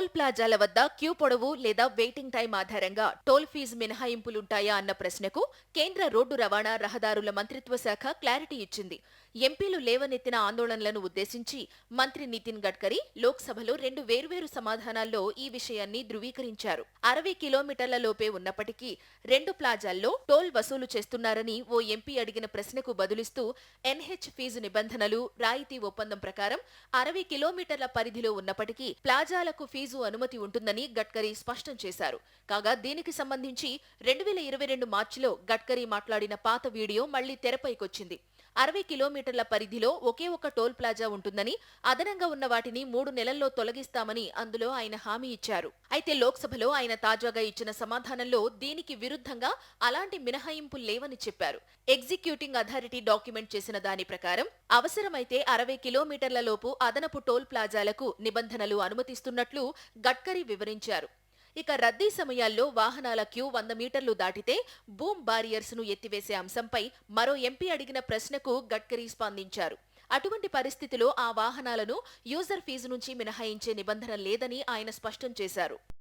Toll ప్లాజాల వద్ద queue పొడవు లేదా వెయిటింగ్ టైం ఆధారంగా టోల్ ఫీజు మినహాయింపులుంటాయా అన్న ప్రశ్నకు కేంద్ర రోడ్డు రవాణా రహదారుల మంత్రిత్వ శాఖ క్లారిటీ ఇచ్చింది. ఎంపీలు లేవనెత్తిన ఆందోళనలను ఉద్దేశించి మంత్రి నితిన్ గడ్కరీ లోక్సభలో 2 వేర్వేరు సమాధానాల్లో ఈ విషయాన్ని ధృవీకరించారు. 60 కిలోమీటర్ల లోపే ఉన్నప్పటికీ 2 ప్లాజాల్లో టోల్ వసూలు చేస్తున్నారని ఓ ఎంపీ అడిగిన ప్రశ్నకు బదులిస్తూ ఎన్హెచ్ ఫీజు నిబంధనలు, రాయితీ ఒప్పందం ప్రకారం 60 కిలోమీటర్ల పరిధిలో ఉన్నప్పటికీ ప్లాజాలకు ఫీజు అనుమతి ఉంటుందని గడ్కరీ స్పష్టం చేశారు. కాగా దీనికి సంబంధించి 2022 మార్చిలో గడ్కరీ మాట్లాడిన పాత వీడియో మళ్లీ తెరపైకొచ్చింది. 60 కిలోమీటర్ల పరిధిలో ఒకే ఒక టోల్ ప్లాజా ఉంటుందని, అదనంగా ఉన్న వాటిని 3 నెలల్లో తొలగిస్తామని అందులో ఆయన హామీ ఇచ్చారు. అయితే లోక్సభలో ఆయన తాజాగా ఇచ్చిన సమాధానంలో దీనికి విరుద్ధంగా అలాంటి మినహాయింపులు లేవని చెప్పారు. ఎగ్జిక్యూటింగ్ అథారిటీ డాక్యుమెంట్ చేసిన దాని ప్రకారం అవసరమైతే 60 కిలోమీటర్ల లోపు అదనపు టోల్ ప్లాజాలకు నిబంధనలు అనుమతిస్తున్నట్లు గడ్కరీ వివరించారు. ఇక రద్దీ సమయాల్లో వాహనాల క్యూ 100 మీటర్లు దాటితే బూమ్ బారియర్స్ ను ఎత్తివేసే అంశంపై మరో ఎంపీ అడిగిన ప్రశ్నకు గడ్కరీ స్పందించారు. అటువంటి పరిస్థితిలో ఆ వాహనాలను యూజర్ ఫీజు నుంచి మినహాయించే నిబంధన లేదని ఆయన స్పష్టం చేశారు.